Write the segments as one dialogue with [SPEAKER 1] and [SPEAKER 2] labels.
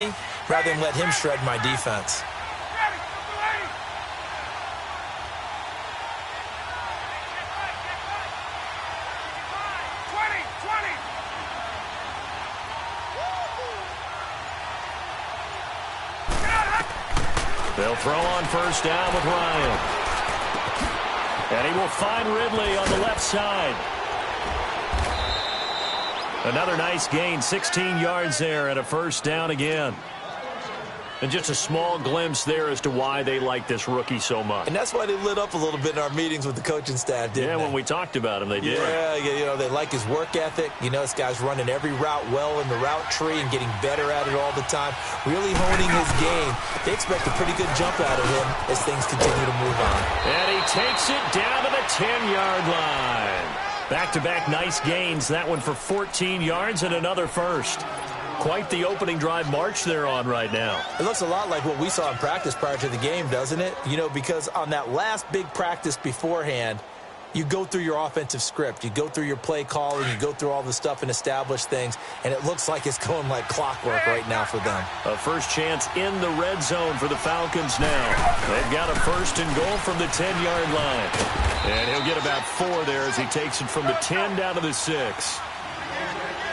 [SPEAKER 1] rather than let him shred my defense.
[SPEAKER 2] They'll throw on first down with Ryan. And he will find Ridley on the left side. Another nice gain, 16 yards there and a first down again. And just a small glimpse there as to why they like this rookie so much.
[SPEAKER 1] And that's why they lit up a little bit in our meetings with the coaching staff, didn't they?
[SPEAKER 2] Yeah, when we talked about him, they did.
[SPEAKER 1] Yeah, you know, they like his work ethic. You know, this guy's running every route well in the route tree and getting better at it all the time, really honing his game. They expect a pretty good jump out of him as things continue to move on.
[SPEAKER 2] And he takes it down to the 10-yard line. Back-to-back nice gains. That one for 14 yards and another first. Quite the opening drive march they're on right now.
[SPEAKER 1] It looks a lot like what we saw in practice prior to the game, doesn't it? You know, because on that last big practice beforehand, you go through your offensive script. You go through your play calling. You go through all the stuff and establish things. And it looks like it's going like clockwork right now for them.
[SPEAKER 2] A first chance in the red zone for the Falcons now. They've got a first and goal from the 10-yard line. And he'll get about 4 there as he takes it from the 10 down to the 6.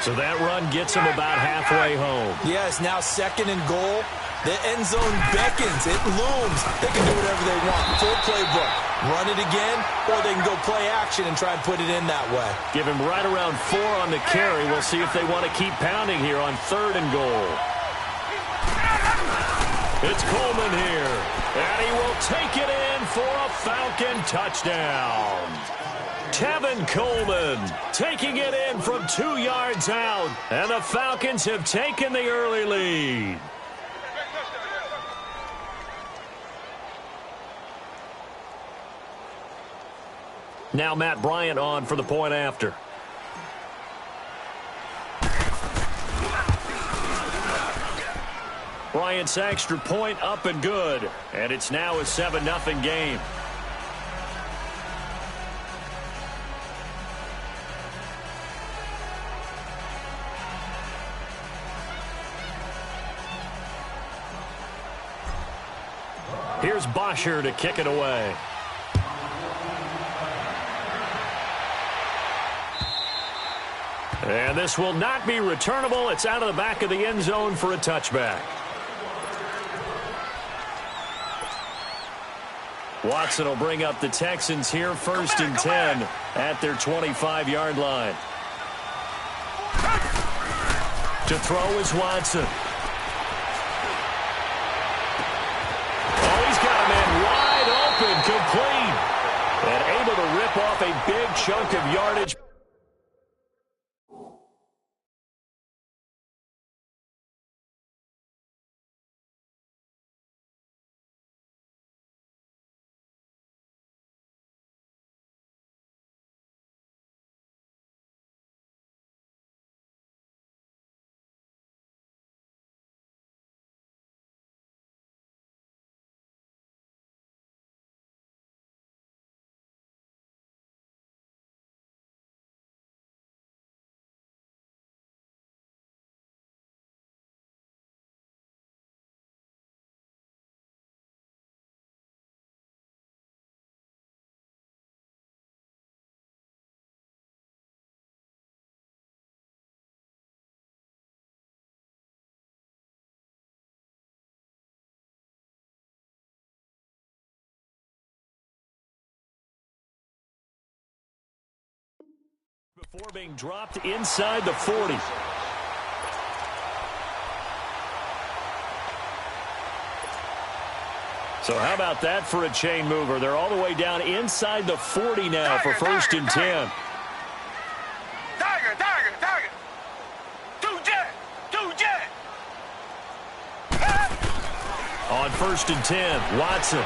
[SPEAKER 2] So that run gets him about halfway home.
[SPEAKER 1] Yeah, it's now second and goal. The end zone beckons. It looms. They can do whatever they want. Full playbook. Run it again, or they can go play action and try and put it in that way.
[SPEAKER 2] Give him right around 4 on the carry. We'll see if they want to keep pounding here on 3rd and goal. It's Coleman here, and he will take it in for a Falcon touchdown. Tevin Coleman taking it in from 2 yards out, and the Falcons have taken the early lead. Now Matt Bryant on for the point after. Bryant's extra point up and good, and it's now a 7-0 game. Here's Bosher to kick it away. And this will not be returnable. It's out of the back of the end zone for a touchback. Watson will bring up the Texans here, 1st and 10 at their 25-yard line. To throw is Watson. Wide open, complete, and able to rip off a big chunk of yardage. Before being dropped inside the 40. So how about that for a chain mover? They're all the way down inside the 40 now for 1st and 10.
[SPEAKER 3] Tiger. 2-jet.
[SPEAKER 2] On 1st and 10, Watson.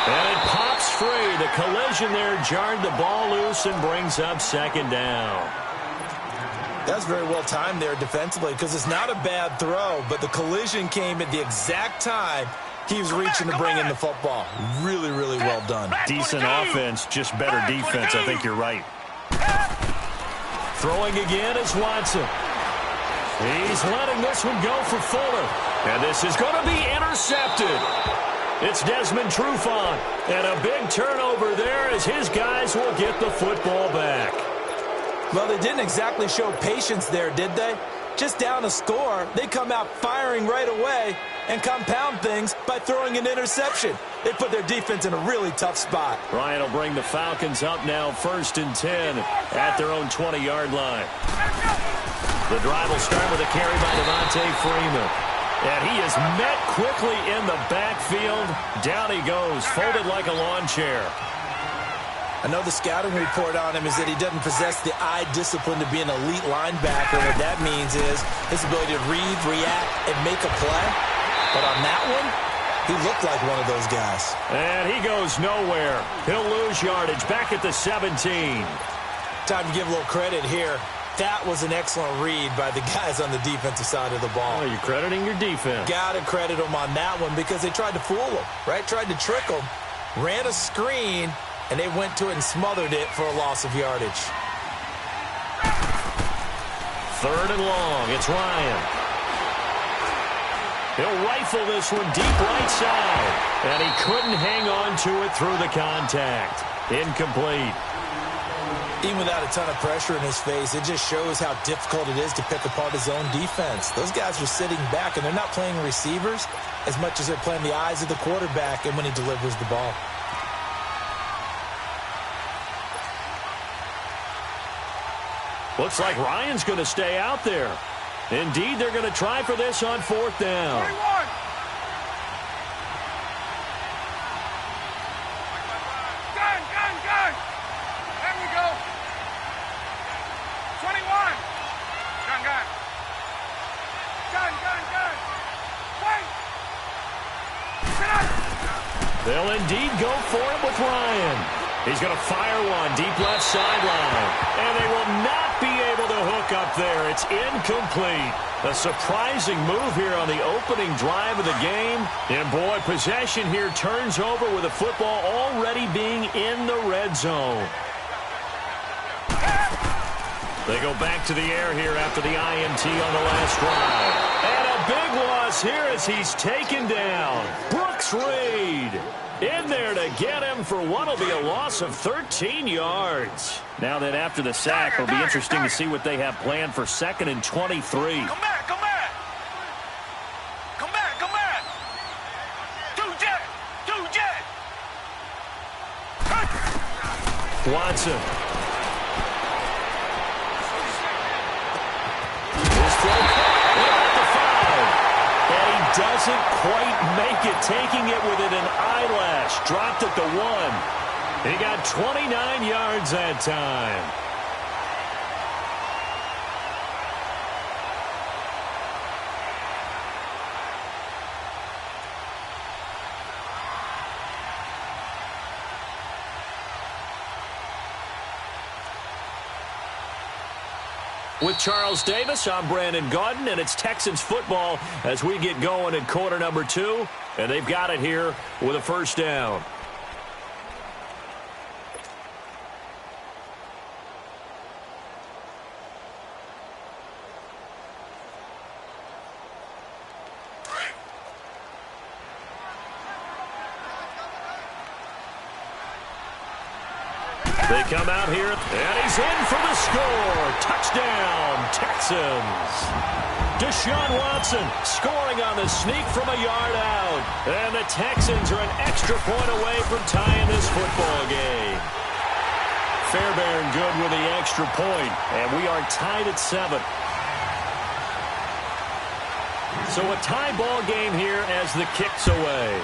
[SPEAKER 2] And it pops free. The collision there jarred the ball loose and brings up 2nd down.
[SPEAKER 1] That's very well timed there defensively because it's not a bad throw, but the collision came at the exact time he was reaching to bring in the football. Really, really well done.
[SPEAKER 2] Decent offense, just better defense. I think you're right. Throwing again is Watson. He's letting this one go for Fuller. And this is going to be intercepted. It's Desmond Trufant. And a big turnover there as his guys will get the football back.
[SPEAKER 1] Well, they didn't exactly show patience there, did they? Just down a score, they come out firing right away and compound things by throwing an interception. They put their defense in a really tough spot.
[SPEAKER 2] Ryan will bring the Falcons up now 1st and 10 at their own 20-yard line. The drive will start with a carry by Devontae Freeman. And he is met quickly in the backfield. Down he goes, folded like a lawn chair.
[SPEAKER 1] I know the scouting report on him is that he doesn't possess the eye discipline to be an elite linebacker. What that means is his ability to read, react, and make a play. But on that one, he looked like one of those guys.
[SPEAKER 2] And he goes nowhere. He'll lose yardage back at the 17.
[SPEAKER 1] Time to give a little credit here. That was an excellent read by the guys on the defensive side of the ball.
[SPEAKER 2] Oh, you're crediting your defense.
[SPEAKER 1] Got to credit them on that one because they tried to fool him, right? Tried to trick him, ran a screen, and they went to it and smothered it for a loss of yardage.
[SPEAKER 2] 3rd and long. It's Ryan. He'll rifle this one deep right side. And he couldn't hang on to it through the contact. Incomplete.
[SPEAKER 1] Even without a ton of pressure in his face, it just shows how difficult it is to pick apart his own defense. Those guys are sitting back, and they're not playing receivers as much as they're playing the eyes of the quarterback and when he delivers the ball.
[SPEAKER 2] Looks like Ryan's going to stay out there. Indeed, they're going to try for this on 4th down.
[SPEAKER 3] 21. Gun. There we go. 21. Gun. Wait.
[SPEAKER 2] They'll indeed go for it with Ryan. He's going to fire one deep left sideline. And they will not be able to hook up there. It's incomplete. A surprising move here on the opening drive of the game. And boy, possession here turns over with the football already being in the red zone. They go back to the air here after the INT on the last drive. And a big loss here as he's taken down. Brooks Reed in there to get him for what will be a loss of 13 yards. Now that after the sack, it'll be interesting to see what they have planned for 2nd and 23.
[SPEAKER 3] Come back.
[SPEAKER 2] Watson. His throw at the 5. And he doesn't quite make it, taking it within an eyelash. Dropped at the 1. He got 29 yards that time. With Charles Davis, I'm Brandon Gaudin, and it's Texans football as we get going in quarter number 2. And they've got it here with a 1st down. They come out here, and he's in for the score. Touchdown, Texans. Deshaun Watson scoring on the sneak from a yard out. And the Texans are an extra point away from tying this football game. Fairbairn good with the extra point, and we are tied at 7. So a tie ball game here as the kick's away.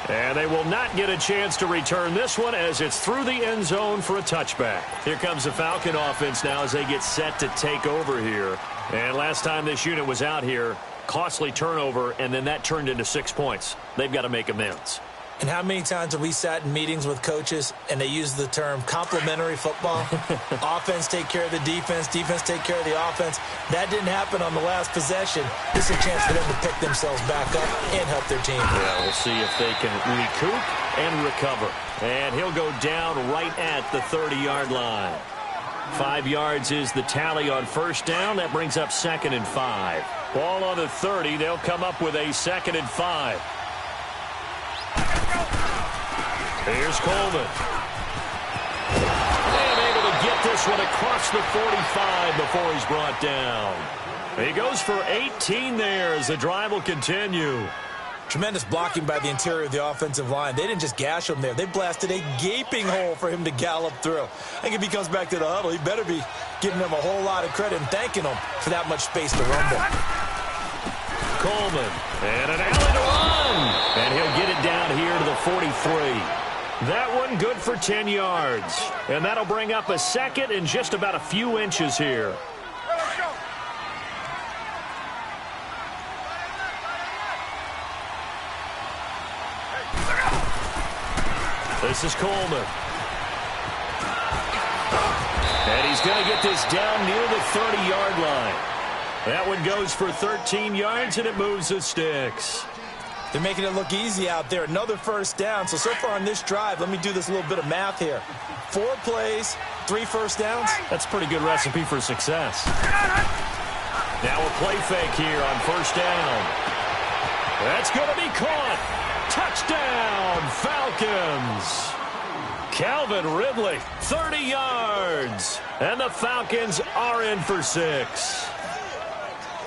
[SPEAKER 2] And they will not get a chance to return this one as it's through the end zone for a touchback. Here comes the Falcon offense now as they get set to take over here. And last time this unit was out here, costly turnover, and then that turned into 6 points. They've got to make amends.
[SPEAKER 1] And how many times have we sat in meetings with coaches and they use the term complementary football? Offense take care of the defense, defense take care of the offense. That didn't happen on the last possession. This is a chance for them to pick themselves back up and help their team.
[SPEAKER 2] Yeah, we'll see if they can recoup and recover. And he'll go down right at the 30-yard line. 5 yards is the tally on first down. That brings up 2nd and 5. Ball on the 30. They'll come up with a 2nd and 5. Here's Coleman. And able to get this one across the 45 before he's brought down. He goes for 18 there as the drive will continue.
[SPEAKER 1] Tremendous blocking by the interior of the offensive line. They didn't just gash him there. They blasted a gaping hole for him to gallop through. I think if he comes back to the huddle, he better be giving them a whole lot of credit and thanking them for that much space to rumble.
[SPEAKER 2] Coleman, and an alley to run. And he'll get it down here to the 43. That one good for 10 yards. And that'll bring up a 2nd and just about a few inches here. This is Coleman. And he's going to get this down near the 30-yard line. That one goes for 13 yards, and it moves the sticks.
[SPEAKER 1] They're making it look easy out there. Another first down. So far on this drive, let me do this little bit of math here. 4 plays, 3 first downs.
[SPEAKER 2] That's a pretty good recipe for success. Now a play fake here on first down. That's going to be caught. Touchdown, Falcons. Calvin Ridley, 30 yards. And the Falcons are in for 6.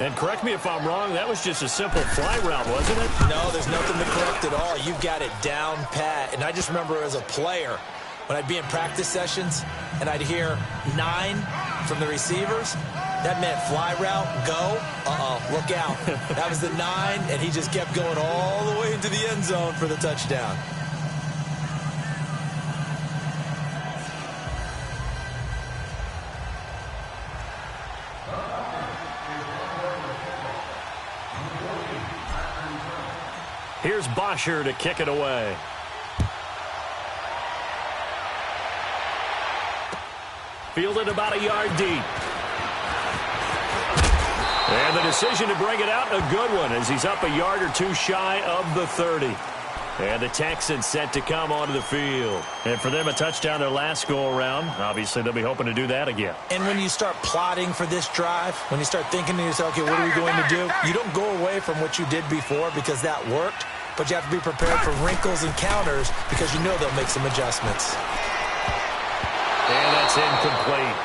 [SPEAKER 2] And correct me if I'm wrong, that was just a simple fly route, wasn't it?
[SPEAKER 1] No, there's nothing to correct at all. You've got it down pat. And I just remember as a player, when I'd be in practice sessions and I'd hear 9 from the receivers, that meant fly route, go, look out. That was the 9, and he just kept going all the way into the end zone for the touchdown.
[SPEAKER 2] Here's Bosher to kick it away. Fielded about a yard deep. And the decision to bring it out, a good one, as he's up a yard or 2 shy of the 30. And the Texans set to come onto the field. And for them, a touchdown their last go-around. Obviously, they'll be hoping to do that again.
[SPEAKER 1] And when you start plotting for this drive, when you start thinking to yourself, okay, what are we going to do? You don't go away from what you did before because that worked, but you have to be prepared for wrinkles and counters because you know they'll make some adjustments.
[SPEAKER 2] And that's incomplete.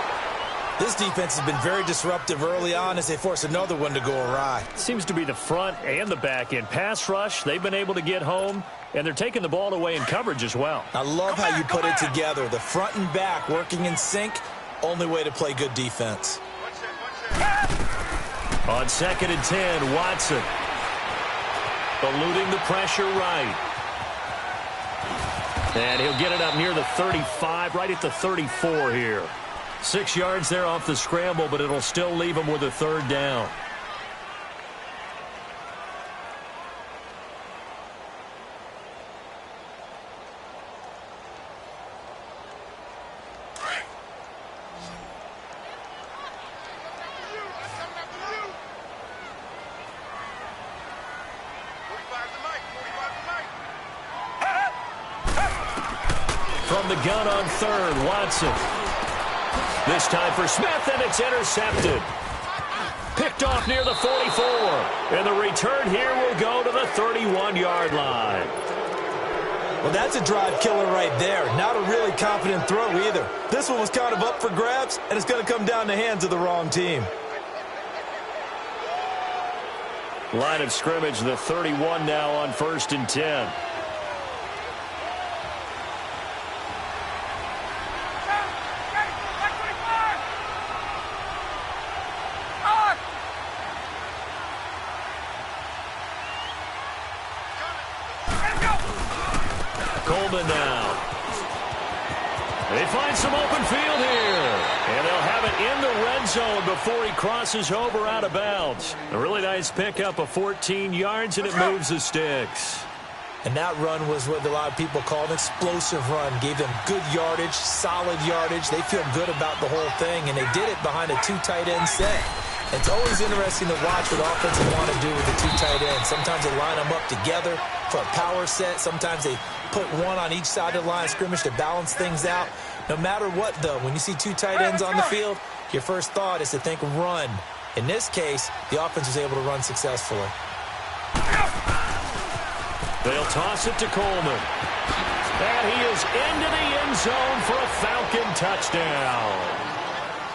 [SPEAKER 1] This defense has been very disruptive early on as they force another one to go awry.
[SPEAKER 2] Seems to be the front and the back end. Pass rush, they've been able to get home, and they're taking the ball away in coverage as well.
[SPEAKER 1] I love how you put it together. The front and back working in sync, only way to play good defense.
[SPEAKER 2] On 2nd and 10, Watson. Eluding the pressure right. And he'll get it up near the 35, right at the 34 here. 6 yards there off the scramble, but it'll still leave him with a 3rd down. From the gun on 3rd, Watson. This time for Smith, and it's intercepted. Picked off near the 44. And the return here will go to the 31-yard line.
[SPEAKER 1] Well, that's a drive killer right there. Not a really confident throw either. This one was kind of up for grabs, and it's going to come down the hands of the wrong team.
[SPEAKER 2] Line of scrimmage, the 31 now on 1st and 10. Coleman now. They find some open field here. And they'll have it in the red zone before he crosses over out of bounds. A really nice pickup of 14 yards, and it moves the sticks.
[SPEAKER 1] And that run was what a lot of people call an explosive run. Gave them good yardage, solid yardage. They feel good about the whole thing, and they did it behind a 2 tight end set. It's always interesting to watch what offenses want to do with the 2 tight ends. Sometimes they line them up together for a power set. Sometimes they put one on each side of the line of scrimmage to balance things out. No matter what, though, when you see two tight ends on the field, your first thought is to think run. In this case, the offense was able to run successfully.
[SPEAKER 2] They'll toss it to Coleman. And he is into the end zone for a Falcon touchdown.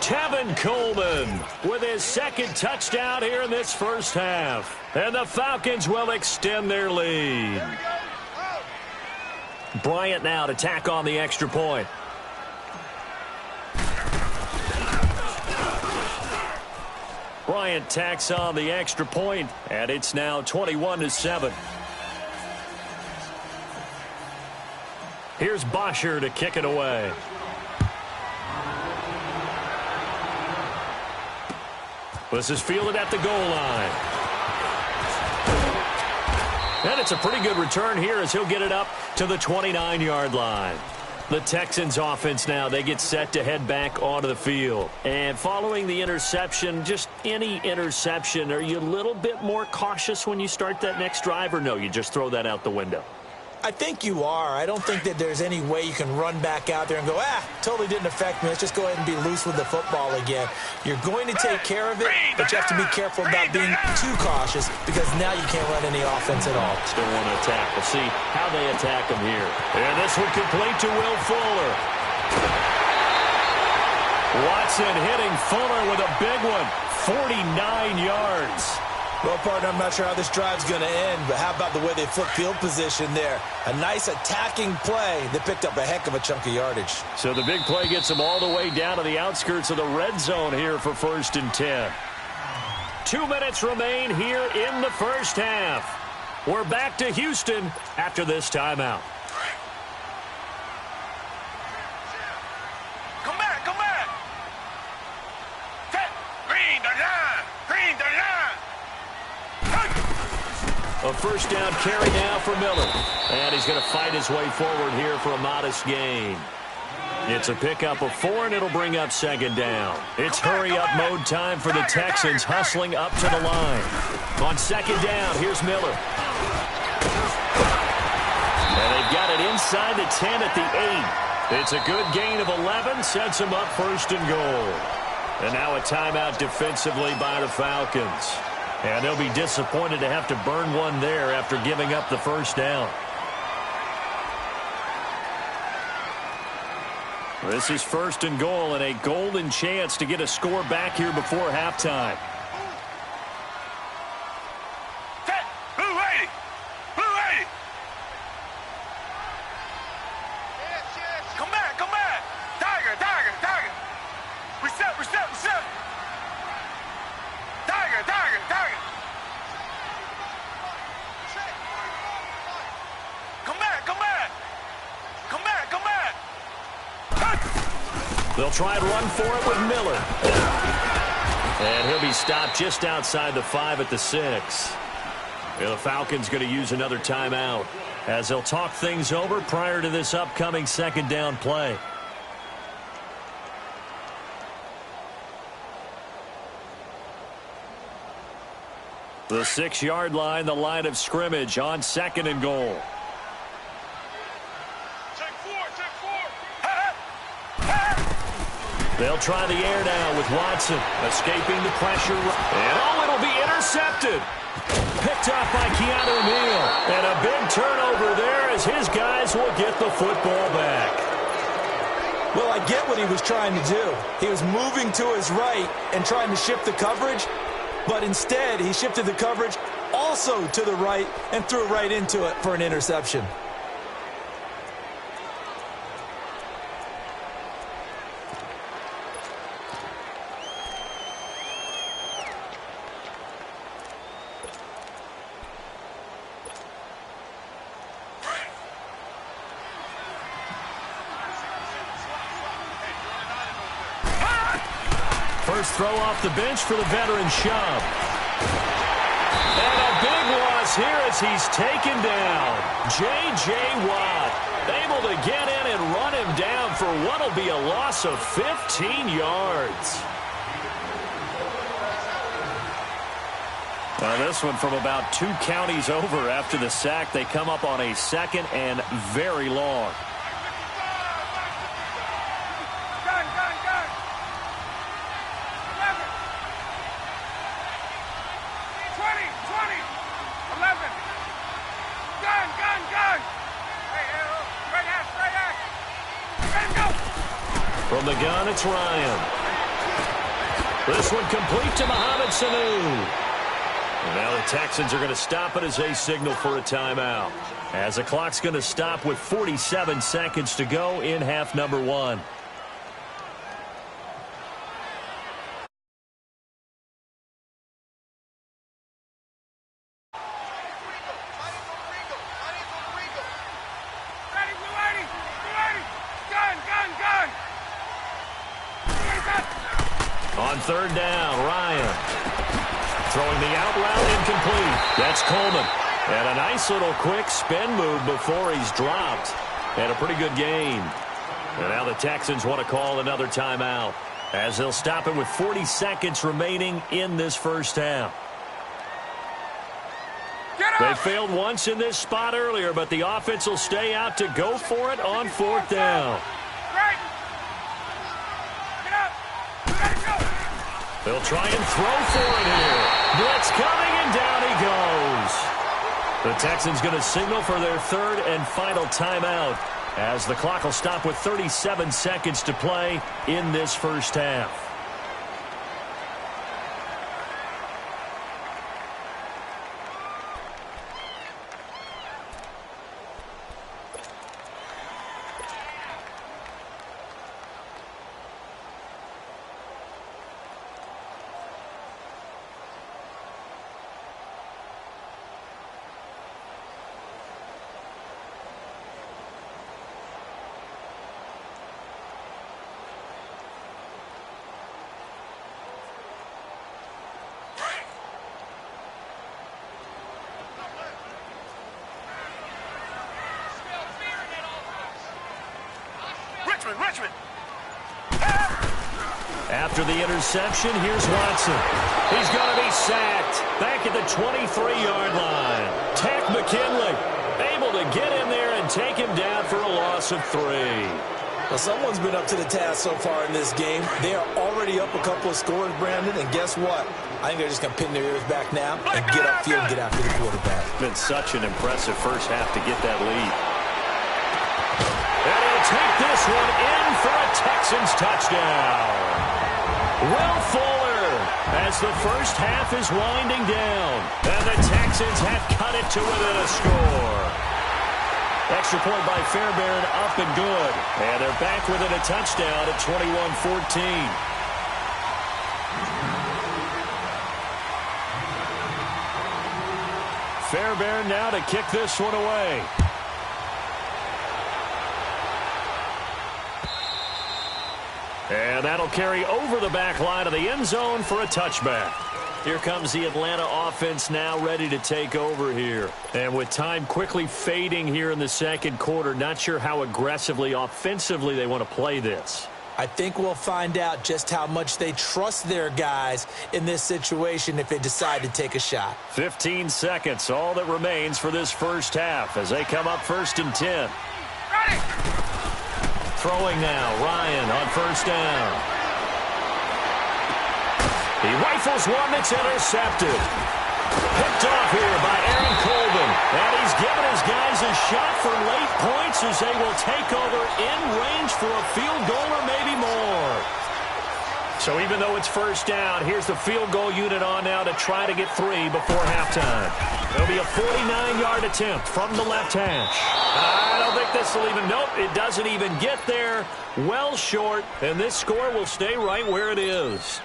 [SPEAKER 2] Tevin Coleman with his second touchdown here in this first half. And the Falcons will extend their lead. Bryant now to tack on the extra point. Bryant tacks on the extra point, and it's now 21-7. Here's Bosher to kick it away. This is fielded at the goal line. And it's a pretty good return here as he'll get it up to the 29-yard line. The Texans offense now, they get set to head back onto the field. And following the interception, just any interception, are you a little bit more cautious when you start that next drive, or no, you just throw that out the window?
[SPEAKER 1] I think you are. I don't think that there's any way you can run back out there and go, totally didn't affect me. Let's just go ahead and be loose with the football again. You're going to take care of it, but you have to be careful about being too cautious because now you can't run any offense at all.
[SPEAKER 2] Still want to attack. We'll see how they attack him here. And this one complete to Will Fuller. Watson hitting Fuller with a big one. 49 yards.
[SPEAKER 1] Well, partner, I'm not sure how this drive's going to end, but how about the way they flip field position there? A nice attacking play. They picked up a heck of a chunk of yardage.
[SPEAKER 2] So the big play gets them all the way down to the outskirts of the red zone here for 1st and 10. 2 minutes remain here in the first half. We're back to Houston after this timeout.
[SPEAKER 3] Come back, come back. Green the line, green the line.
[SPEAKER 2] A first down carry now for Miller. And he's going to fight his way forward here for a modest gain. It's a pickup of 4, and it'll bring up 2nd down. It's hurry-up mode time for the Texans, hustling up to the line. On 2nd down, here's Miller. And they've got it inside the 10 at the 8. It's a good gain of 11, sets them up 1st and goal. And now a timeout defensively by the Falcons. And they'll be disappointed to have to burn one there after giving up the first down. This is 1st and goal and a golden chance to get a score back here before halftime.
[SPEAKER 3] Blue 80! Blue 80! Come back, come back! Tiger, tiger, tiger! Reset, reset, reset! Tiger, tiger, tiger! Come back, come back! Come back, come back!
[SPEAKER 2] They'll try and run for it with Miller. And he'll be stopped just outside the 5 at the 6. And the Falcons going to use another timeout as they'll talk things over prior to this upcoming 2nd down play. The 6-yard line, the line of scrimmage on 2nd and goal. They'll try the air now with Watson escaping the pressure. And it'll be intercepted. Picked off by Keanu Neal. And a big turnover there as his guys will get the football back.
[SPEAKER 1] Well, I get what he was trying to do. He was moving to his right and trying to shift the coverage. But instead, he shifted the coverage also to the right and threw right into it for an interception.
[SPEAKER 2] First throw off the bench for the veteran Chubb. And a big loss here as he's taken down. J.J. Watt able to get in and run him down for what will be a loss of 15 yards. Now this one from about 2 counties over after the sack. They come up on a 2nd and very long. From the gun, it's Ryan. This one complete to Mohamed Sanu. And now the Texans are going to stop it as they signal for a timeout. As the clock's going to stop with 47 seconds to go in half number 1. On third down, Ryan. Throwing the out route, incomplete. That's Coleman. And a nice little quick spin move before he's dropped. And a pretty good gain. And now the Texans want to call another timeout, as they'll stop it with 40 seconds remaining in this first half. They failed once in this spot earlier, but the offense will stay out to go for it on fourth down. They'll try and throw for it here. Blitz coming, and down he goes. The Texans going to signal for their third and final timeout, as the clock will stop with 37 seconds to play in this first half.
[SPEAKER 3] Richmond.
[SPEAKER 2] After the interception, here's Watson. He's going to be sacked back at the 23-yard line. Tack McKinley able to get in there and take him down for a loss of 3.
[SPEAKER 1] Well, someone's been up to the task so far in this game. They are already up a couple of scores, Brandon, and guess what? I think they're just going to pin their ears back now and get upfield and get after the quarterback.
[SPEAKER 2] Been such an impressive first half to get that lead. And he'll take this one in for a Texans touchdown. Will Fuller, as the first half is winding down, and the Texans have cut it to within a score. Extra point by Fairbairn, up and good. And they're back within a touchdown at 21-14. Fairbairn now to kick this one away. And that'll carry over the back line of the end zone for a touchback. Here comes the Atlanta offense now ready to take over here. And with time quickly fading here in the second quarter, not sure how aggressively, offensively they want to play this.
[SPEAKER 1] I think we'll find out just how much they trust their guys in this situation if they decide to take a shot.
[SPEAKER 2] 15 seconds, all that remains for this first half as they come up 1st and 10.
[SPEAKER 3] Ready.
[SPEAKER 2] Throwing now, Ryan on first down. He rifles one that's intercepted. Picked off here by Aaron Colvin. And he's given his guys a shot for late points as they will take over in range for a field goal or maybe more. So even though it's first down, here's the field goal unit on now to try to get 3 before halftime. It'll be a 49-yard attempt from the left hash. I don't think this will even, nope, it doesn't even get there. Well short, and this score will stay right where it is.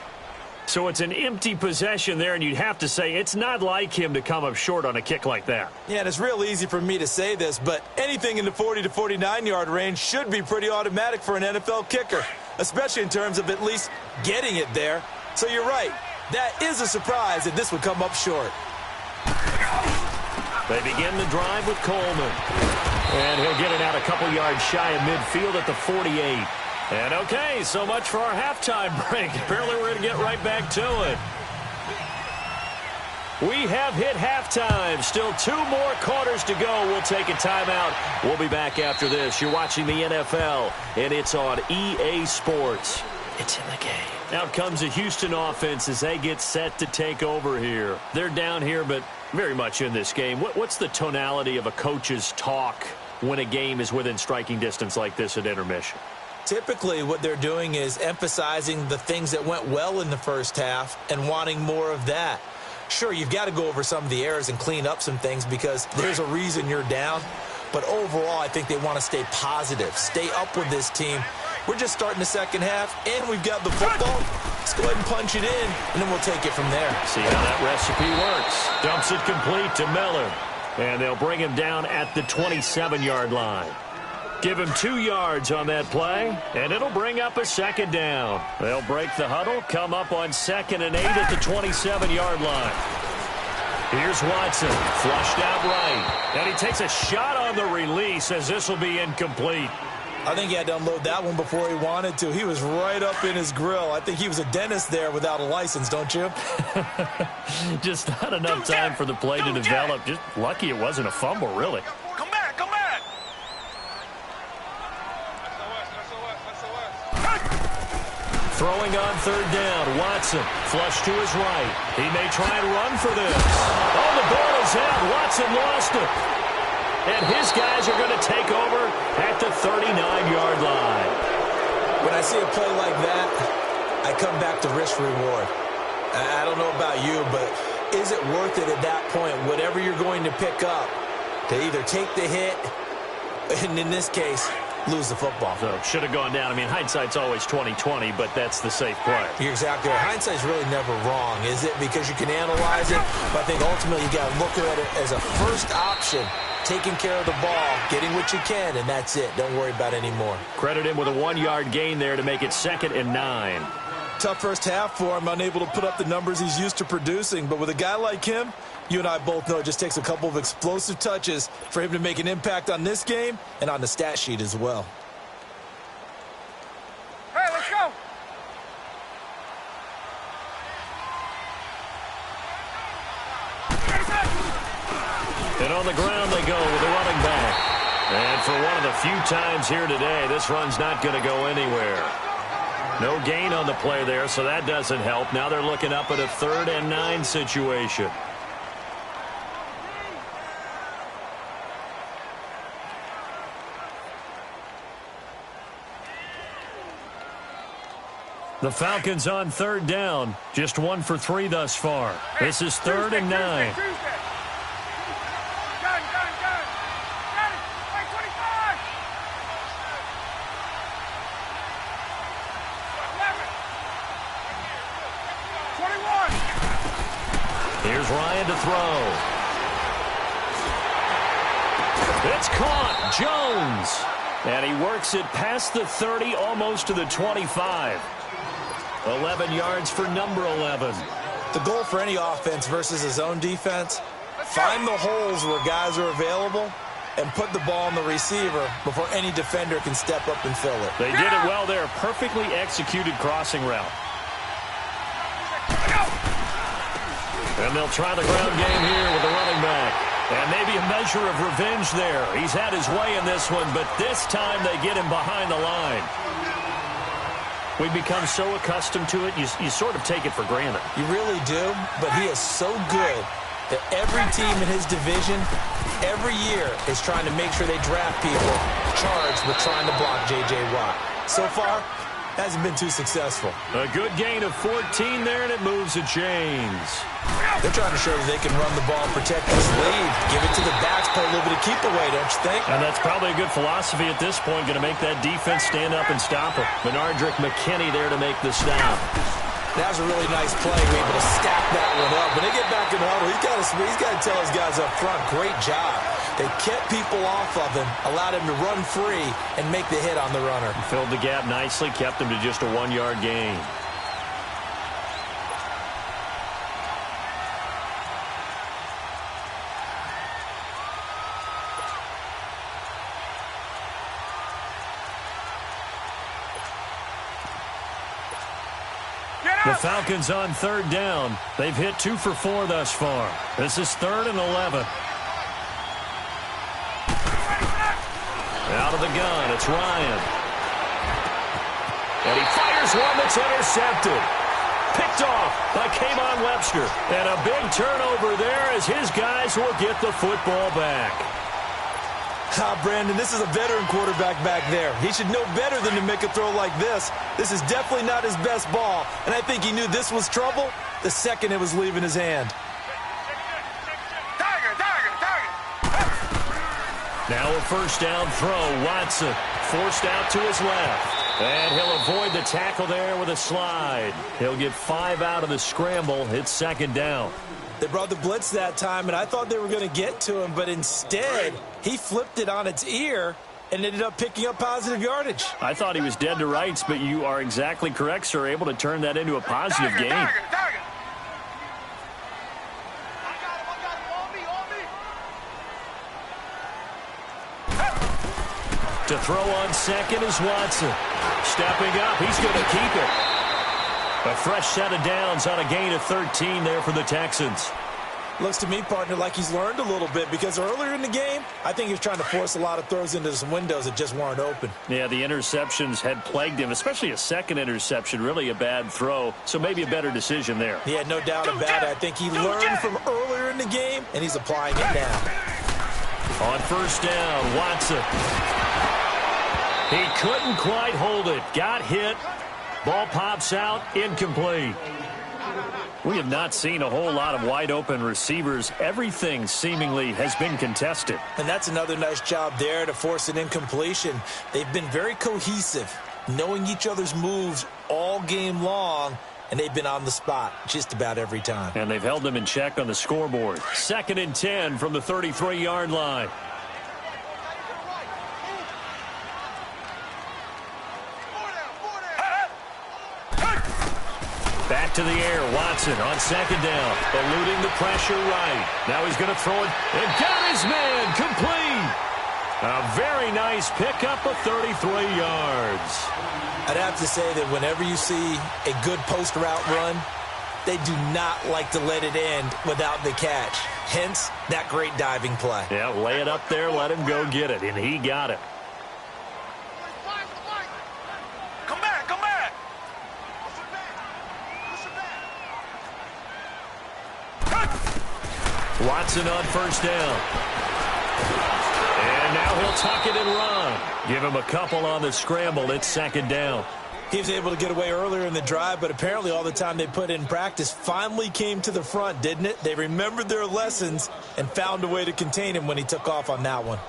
[SPEAKER 2] So it's an empty possession there, and you'd have to say it's not like him to come up short on a kick like that.
[SPEAKER 1] Yeah, and it's real easy for me to say this, but anything in the 40 to 49-yard range should be pretty automatic for an NFL kicker, especially in terms of at least getting it there. So you're right. That is a surprise that this would come up short.
[SPEAKER 2] They begin the drive with Coleman. And he'll get it out a couple yards shy of midfield at the 48. And okay, so much for our halftime break. Apparently we're going to get right back to it. We have hit halftime. Still 2 more quarters to go. We'll take a timeout. We'll be back after this. You're watching the NFL, and it's on EA Sports. It's in the game. Out comes the Houston offense as they get set to take over here. They're down here, but very much in this game. What's the tonality of a coach's talk when a game is within striking distance like this at intermission?
[SPEAKER 1] Typically, what they're doing is emphasizing the things that went well in the first half and wanting more of that. Sure, you've got to go over some of the errors and clean up some things because there's a reason you're down. But overall, I think they want to stay positive, stay up with this team. We're just starting the second half, and we've got the football. Let's go ahead and punch it in, and then we'll take it from there.
[SPEAKER 2] See how that recipe works. Dumps it complete to Miller. And they'll bring him down at the 27-yard line. Give him 2 yards on that play, and it'll bring up a second down. They'll break the huddle, come up on 2nd and 8 at the 27-yard line. Here's Watson, flushed out right. And he takes a shot on the release as this will be incomplete.
[SPEAKER 1] I think he had to unload that one before he wanted to. He was right up in his grill. I think he was a dentist there without a license, don't you?
[SPEAKER 2] Just not enough time for the play to develop. Just lucky it wasn't a fumble, really.
[SPEAKER 3] Come back, come back.
[SPEAKER 2] Throwing on 3rd down, Watson, flush to his right. He may try and run for this. Oh, the ball is out. Watson lost it. And his guys are going to take over at the 39-yard line.
[SPEAKER 1] When I see a play like that, I come back to risk-reward. I don't know about you, but is it worth it at that point, whatever you're going to pick up, to either take the hit, and in this case, lose the football?
[SPEAKER 2] So should have gone down. I mean, hindsight's always 20/20, but that's the safe play.
[SPEAKER 1] You're exactly right. Hindsight's really never wrong, is it? Because you can analyze it, but I think ultimately you got to look at it as a first option, taking care of the ball, getting what you can, and that's it. Don't worry about it anymore.
[SPEAKER 2] Credit him with a 1-yard gain there to make it 2nd and 9.
[SPEAKER 1] Tough first half for him, unable to put up the numbers he's used to producing, but with a guy like him, you and I both know it just takes a couple of explosive touches for him to make an impact on this game and on the stat sheet as well.
[SPEAKER 3] Hey, let's go.
[SPEAKER 2] And on the ground they go with the running back. And for one of the few times here today, this run's not going to go anywhere. No gain on the play there, so that doesn't help. Now they're looking up at a 3rd and 9 situation. The Falcons on 3rd down. Just 1 for 3 thus far. This is 3rd and 9. Here's Ryan to throw. It's caught. Jones. And he works it past the 30, almost to the 25. 11 yards for number 11.
[SPEAKER 1] The goal for any offense versus his own defense, find the holes where guys are available and put the ball on the receiver before any defender can step up and fill it.
[SPEAKER 2] They did it well there. Perfectly executed crossing route. And they'll try the ground game here with the running back. And maybe a measure of revenge there. He's had his way in this one, but this time they get him behind the line. We've become so accustomed to it, you sort of take it for granted.
[SPEAKER 1] You really do, but he is so good that every team in his division, every year, is trying to make sure they draft people charged with trying to block J.J. Watt. So far, hasn't been too successful.
[SPEAKER 2] A good gain of 14 there, and it moves the chains.
[SPEAKER 1] They're trying to show that they can run the ball and protect this lead. Give it to the backs, play a little bit of keep away, don't you think?
[SPEAKER 2] And that's probably a good philosophy at this point, going to make that defense stand up and stop him. Benardrick McKinney there to make the stop.
[SPEAKER 1] That was a really nice play. We're able to stack that one up. When they get back in the huddle, he's got to tell his guys up front, great job. They kept people off of him, allowed him to run free, and make the hit on the runner.
[SPEAKER 2] Filled the gap nicely, kept him to just a 1-yard gain. The Falcons on 3rd down. They've hit 2 for 4 thus far. This is 3rd and 11. Out of the gun, it's Ryan. And he fires one that's intercepted. Picked off by Kayvon Webster. And a big turnover there as his guys will get the football back.
[SPEAKER 1] Brandon, this is a veteran quarterback back there. He should know better than to make a throw like this. This is definitely not his best ball, and I think he knew this was trouble the second it was leaving his hand.
[SPEAKER 2] Now a first down throw. Watson forced out to his left. And he'll avoid the tackle there with a slide. He'll get 5 out of the scramble. It's second down.
[SPEAKER 1] They brought the blitz that time, and I thought they were going to get to him, but instead he flipped it on its ear and ended up picking up positive yardage.
[SPEAKER 2] I thought he was dead to rights, but you are exactly correct, sir. Able to turn that into a positive gain. To throw on second is Watson. Stepping up, he's going to keep it. A fresh set of downs on a gain of 13 there for the Texans.
[SPEAKER 1] Looks to me, partner, like he's learned a little bit, because earlier in the game, I think he was trying to force a lot of throws into some windows that just weren't open.
[SPEAKER 2] Yeah, the interceptions had plagued him, especially a second interception, really a bad throw, so maybe a better decision there.
[SPEAKER 1] Yeah, no doubt about it. I think he learned from earlier in the game, and he's applying it now.
[SPEAKER 2] On first down, Watson. He couldn't quite hold it. Got hit. Ball pops out. Incomplete. We have not seen a whole lot of wide-open receivers. Everything seemingly has been contested.
[SPEAKER 1] And that's another nice job there to force an incompletion. They've been very cohesive, knowing each other's moves all game long, and they've been on the spot just about every time.
[SPEAKER 2] And they've held them in check on the scoreboard. Second and 10 from the 33-yard line. Back to the air, Watson on second down, eluding the pressure right. Now he's going to throw it, and got his man, complete. A very nice pickup of 33 yards.
[SPEAKER 1] I'd have to say that whenever you see a good post route run, they do not like to let it end without the catch. Hence, that great diving play.
[SPEAKER 2] Yeah, lay it up there, let him go get it, and he got it.
[SPEAKER 3] Come back, come back.
[SPEAKER 2] Watson on first down. And now he'll tuck it and run. Give him a couple on the scramble. It's second down.
[SPEAKER 1] He was able to get away earlier in the drive, but apparently all the time they put in practice finally came to the front, didn't it? They remembered their lessons and found a way to contain him when he took off on that one.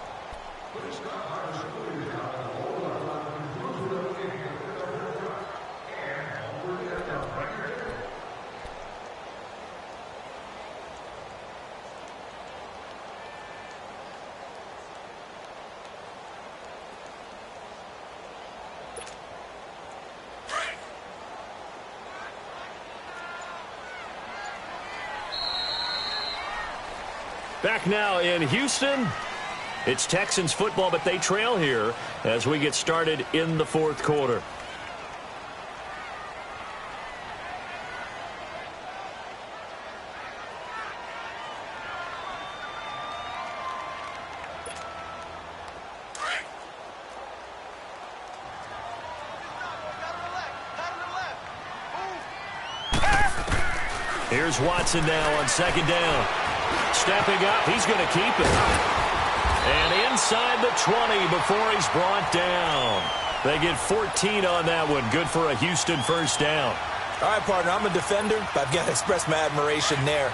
[SPEAKER 2] Back now in Houston. It's Texans football, but they trail here as we get started in the fourth quarter. Here's Watson now on second down. Stepping up, he's going to keep it. And inside the 20 before he's brought down. They get 14 on that one. Good for a Houston first down.
[SPEAKER 1] All right, partner, I'm a defender, but I've got to express my admiration there.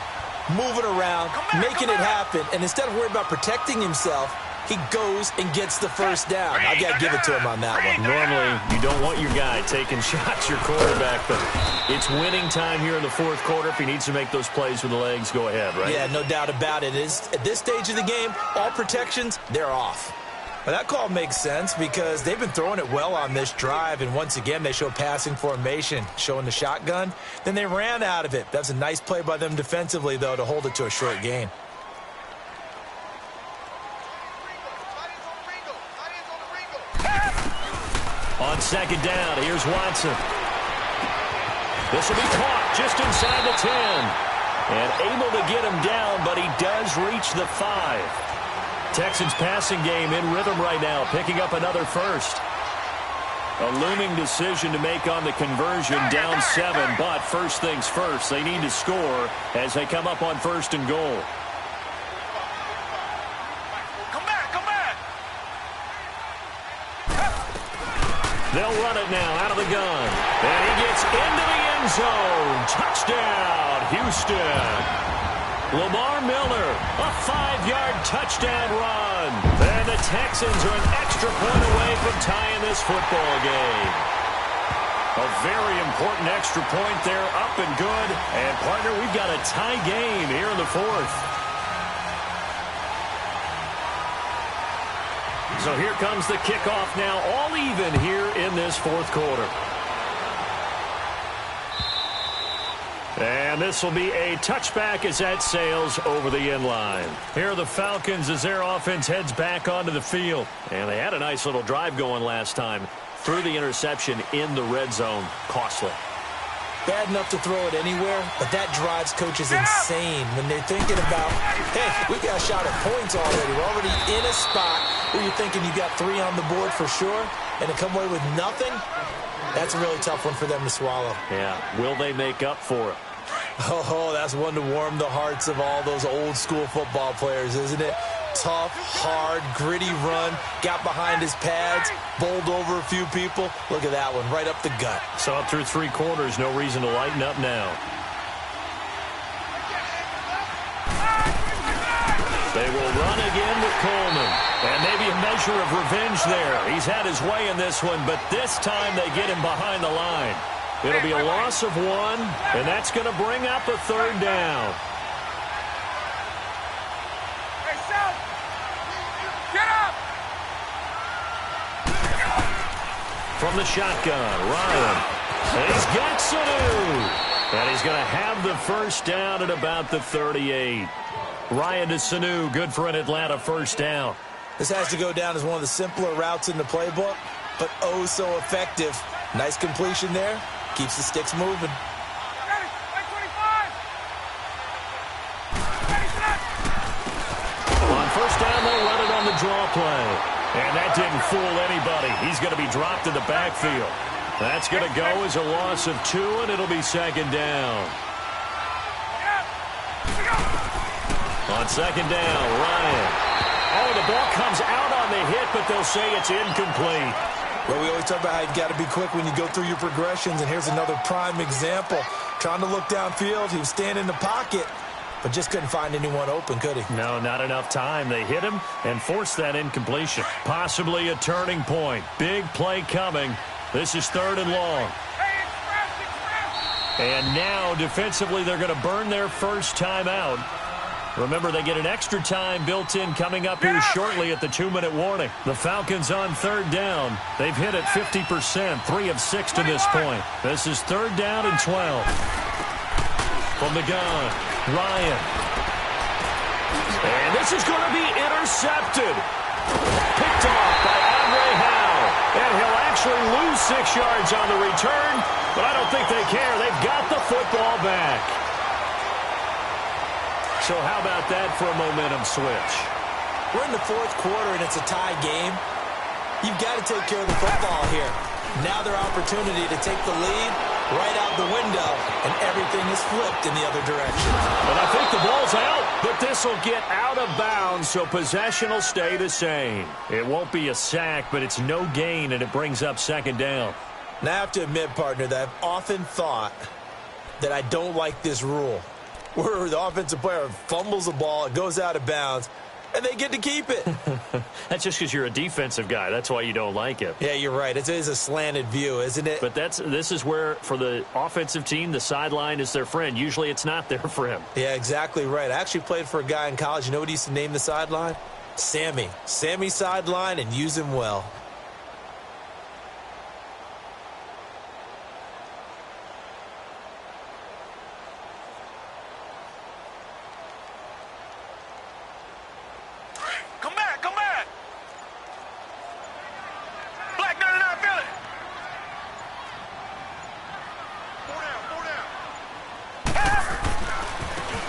[SPEAKER 1] Moving around, making it happen, and instead of worrying about protecting himself, he goes and gets the first down. I got to give it to him on that one.
[SPEAKER 2] Normally, you don't want your guy taking shots, your quarterback, but it's winning time here in the fourth quarter. If he needs to make those plays with the legs, go ahead, right?
[SPEAKER 1] Yeah, no doubt about it. At this stage of the game, all protections, they're off. Well, that call makes sense because they've been throwing it well on this drive, and once again, they show passing formation, showing the shotgun. Then they ran out of it. That was a nice play by them defensively, though, to hold it to a short gain.
[SPEAKER 2] On second down, here's Watson. This will be caught just inside the 10. And able to get him down, but he does reach the 5. Texans passing game in rhythm right now, picking up another first. A looming decision to make on the conversion, down 7, but first things first, they need to score as they come up on first and goal.
[SPEAKER 3] Come back, come back.
[SPEAKER 2] They'll run it now out of the gun. And he gets into the end zone. Touchdown, Houston. Lamar Miller, a 5-yard touchdown run. And the Texans are an extra point away from tying this football game. A very important extra point there, up and good. And, partner, we've got a tie game here in the fourth. So here comes the kickoff now, all even here in this fourth quarter. And this will be a touchback as that sails over the end line. Here are the Falcons as their offense heads back onto the field. And they had a nice little drive going last time. Threw the interception in the red zone. Costly.
[SPEAKER 1] Bad enough to throw it anywhere, but that drives coaches insane when they're thinking about, hey, we got a shot at points already. We're already in a spot where you're thinking you got 3 on the board for sure, and to come away with nothing, that's a really tough one for them to swallow.
[SPEAKER 2] Yeah, will they make up for it?
[SPEAKER 1] Oh, that's one to warm the hearts of all those old school football players, isn't it? Tough, hard, gritty run, got behind his pads, bowled over a few people. Look at that one, right up the gut.
[SPEAKER 2] So up through 3 quarters, no reason to lighten up now. They will run again with Coleman. And maybe a measure of revenge there. He's had his way in this one, but this time they get him behind the line. It'll be a loss of 1, and that's going to bring up a 3rd down. From the shotgun, Ryan. And he's got Sanu. And he's going to have the first down at about the 38. Ryan to Sanu, good for an Atlanta first down.
[SPEAKER 1] This has to go down as one of the simpler routes in the playbook, but oh so effective. Nice completion there. Keeps the sticks moving.
[SPEAKER 2] On first down, they'll run it on the draw play. And that didn't fool anybody. He's going to be dropped in the backfield. That's going to go as a loss of 2, and it'll be 2nd down. On 2nd down, Ryan. Oh, the ball comes out on the hit, but they'll say it's incomplete.
[SPEAKER 1] Well, we always talk about how you've got to be quick when you go through your progressions, and here's another prime example. Trying to look downfield, he was standing in the pocket, but just couldn't find anyone open, could he?
[SPEAKER 2] No, not enough time. They hit him and forced that incompletion. Possibly a turning point. Big play coming. This is 3rd and long. And now, defensively, they're going to burn their first time out. Remember, they get an extra time built in coming up here shortly at the 2-minute warning. The Falcons on 3rd down. They've hit it 50%, 3 of 6 to this point. This is 3rd down and 12. From the gun, Ryan. And this is going to be intercepted. Picked off by Andre Howe. And he'll actually lose 6 yards on the return, but I don't think they care. They've got the football back. So how about that for a momentum switch?
[SPEAKER 1] We're in the 4th quarter, and it's a tie game. You've got to take care of the football here. Now their opportunity to take the lead right out the window, and everything is flipped in the other direction.
[SPEAKER 2] And I think the ball's out, but this will get out of bounds, so possession will stay the same. It won't be a sack, but it's no gain, and it brings up 2nd down.
[SPEAKER 1] Now, I have to admit, partner, that I've often thought that I don't like this rule, where the offensive player fumbles the ball, it goes out of bounds, and they get to keep it.
[SPEAKER 2] That's just because you're a defensive guy. That's why you don't like it.
[SPEAKER 1] Yeah, you're right. It is a slanted view, isn't it?
[SPEAKER 2] But this is where, for the offensive team, the sideline is their friend. Usually it's not there for him.
[SPEAKER 1] Yeah, exactly right. I actually played for a guy in college. You know what he used to name the sideline? Sammy. Sammy sideline, and use him well.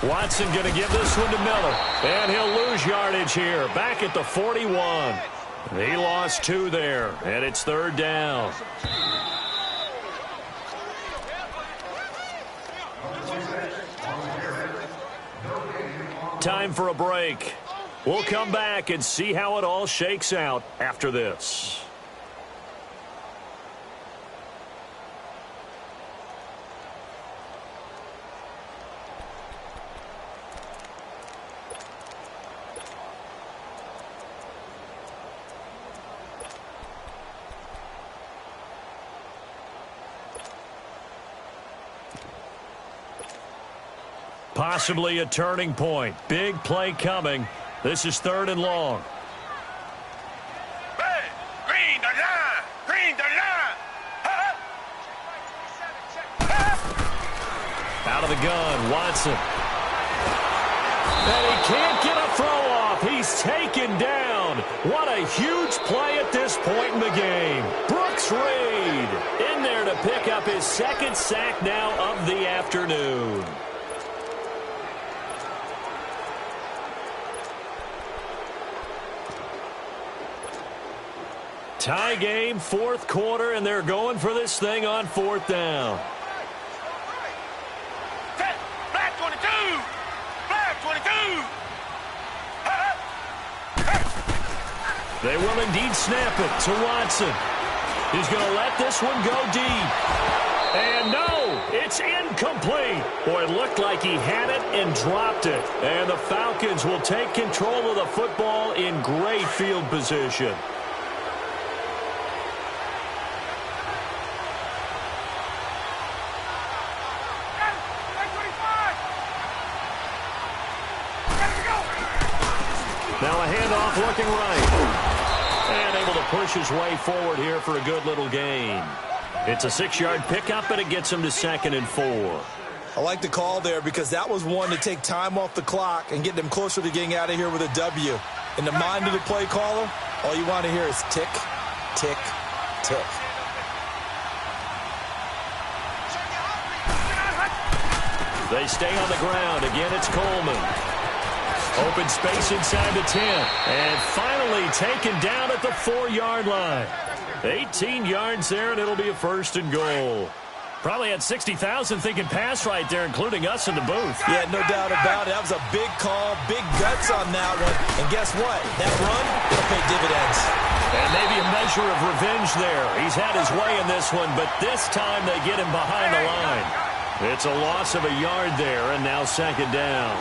[SPEAKER 2] Watson going to give this one to Miller. And he'll lose yardage here. Back at the 41. He lost 2 there. And it's 3rd down. Time for a break. We'll come back and see how it all shakes out after this. Possibly a turning point. Big play coming. This is 3rd and long.
[SPEAKER 3] Hey, green the line! Green the line!
[SPEAKER 2] Out of the gun, Watson. And he can't get a throw off. He's taken down. What a huge play at this point in the game. Brooks Reed in there to pick up his 2nd sack now of the afternoon. Tie game, 4th quarter, and they're going for this thing on 4th down.
[SPEAKER 3] Black 22! Black 22!
[SPEAKER 2] They will indeed snap it to Watson. He's going to let this one go deep. And no, it's incomplete. Boy, it looked like he had it and dropped it. And the Falcons will take control of the football in great field position. Now a handoff looking right. And able to push his way forward here for a good little gain. It's a 6-yard pickup, and it gets him to 2nd and 4.
[SPEAKER 1] I like the call there because that was one to take time off the clock and get them closer to getting out of here with a W. In the mind of the play caller, all you want to hear is tick, tick, tick.
[SPEAKER 2] They stay on the ground. Again, it's Coleman. Open space inside the 10. And finally taken down at the 4-yard line. 18 yards there, and it'll be a 1st and goal. Probably had 60,000 thinking pass right there, including us in the booth.
[SPEAKER 1] Yeah, no doubt about it. That was a big call, big guts on that one. And guess what? That run will pay dividends.
[SPEAKER 2] And maybe a measure of revenge there. He's had his way in this one, but this time they get him behind the line. It's a loss of a yard there, and now 2nd down.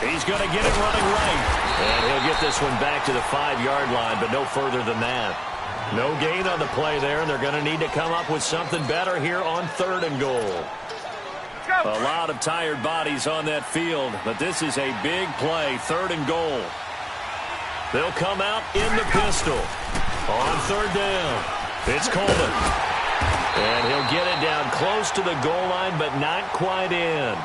[SPEAKER 2] He's going to get it running right. And he'll get this one back to the 5-yard line, but no further than that. No gain on the play there, and they're going to need to come up with something better here on 3rd and goal. A lot of tired bodies on that field, but this is a big play, 3rd and goal. They'll come out in the pistol. On 3rd down, it's Coleman. And he'll get it down close to the goal line, but not quite in.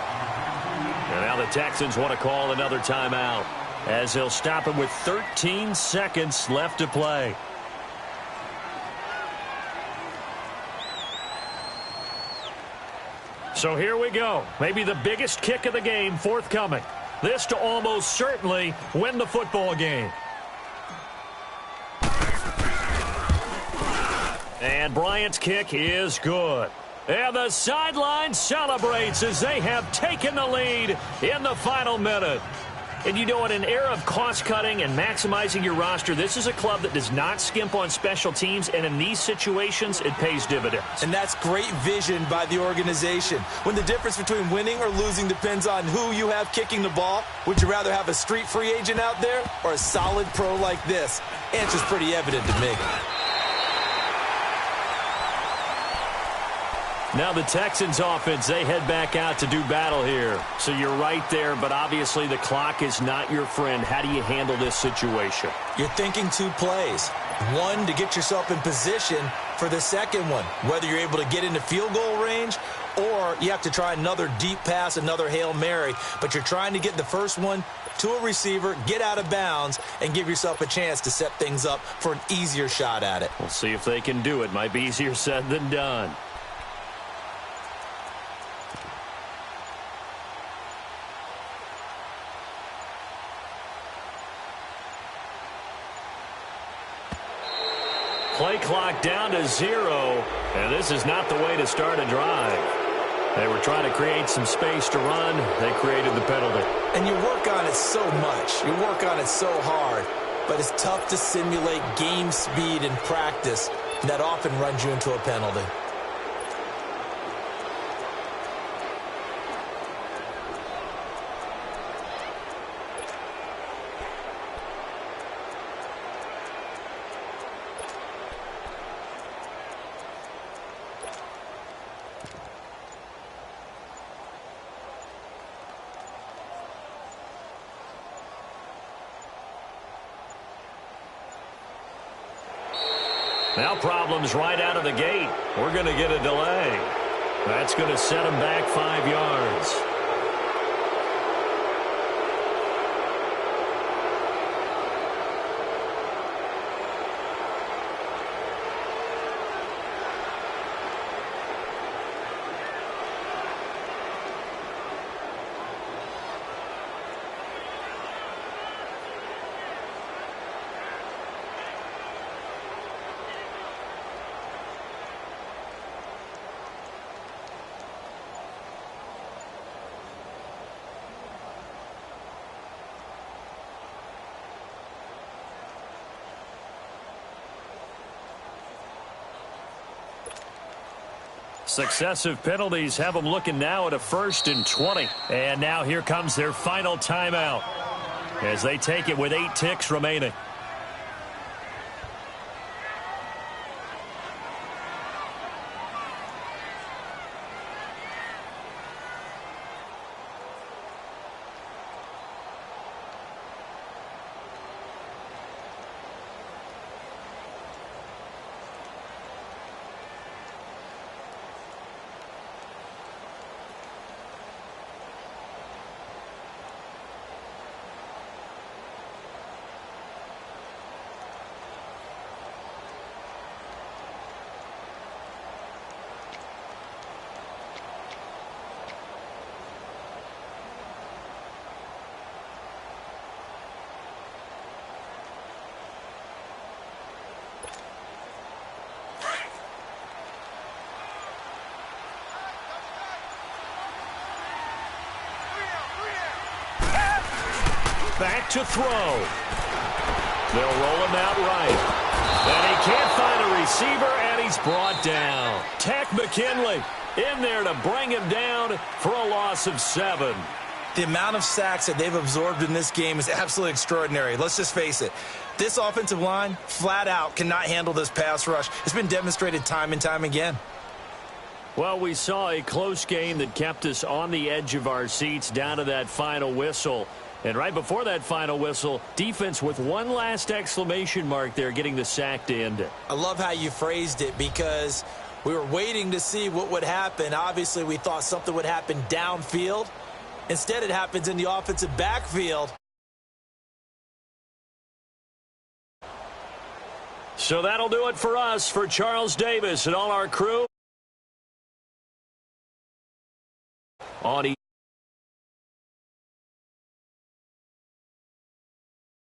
[SPEAKER 2] And now the Texans want to call another timeout as they'll stop him with 13 seconds left to play. So here we go. Maybe the biggest kick of the game forthcoming. This to almost certainly win the football game. And Bryant's kick is good. And the sideline celebrates as they have taken the lead in the final minute. And you know, in an era of cost-cutting and maximizing your roster, this is a club that does not skimp on special teams, and in these situations, it pays dividends.
[SPEAKER 1] And that's great vision by the organization. When the difference between winning or losing depends on who you have kicking the ball, would you rather have a street free agent out there or a solid pro like this? Answer's pretty evident to me.
[SPEAKER 2] Now the Texans offense, they head back out to do battle here. So you're right there, but obviously the clock is not your friend. How do you handle this situation?
[SPEAKER 1] You're thinking 2 plays. One, to get yourself in position for the second one, whether you're able to get into field goal range or you have to try another deep pass, another Hail Mary. But you're trying to get the first one to a receiver, get out of bounds, and give yourself a chance to set things up for an easier shot at it.
[SPEAKER 2] We'll see if they can do it. Might be easier said than done. Play clock down to 0, and this is not the way to start a drive. They were trying to create some space to run. They created the penalty.
[SPEAKER 1] And you work on it so much. You work on it so hard. But it's tough to simulate game speed in practice. And that often runs you into a penalty.
[SPEAKER 2] Now problems right out of the gate. We're going to get a delay. That's going to set him back 5 yards. Successive penalties have them looking now at a 1st and 20. And now here comes their final timeout as they take it with 8 ticks remaining. Back to throw. They'll roll him out right. And he can't find a receiver, and he's brought down. Tech McKinley in there to bring him down for a loss of 7.
[SPEAKER 1] The amount of sacks that they've absorbed in this game is absolutely extraordinary. Let's just face it. This offensive line, flat out, cannot handle this pass rush. It's been demonstrated time and time again.
[SPEAKER 2] Well, we saw a close game that kept us on the edge of our seats down to that final whistle. And right before that final whistle, defense with one last exclamation mark there, getting the sack to end it.
[SPEAKER 1] I love how you phrased it because we were waiting to see what would happen. Obviously, we thought something would happen downfield. Instead, it happens in the offensive backfield.
[SPEAKER 2] So that'll do it for us. For Charles Davis and all our crew. On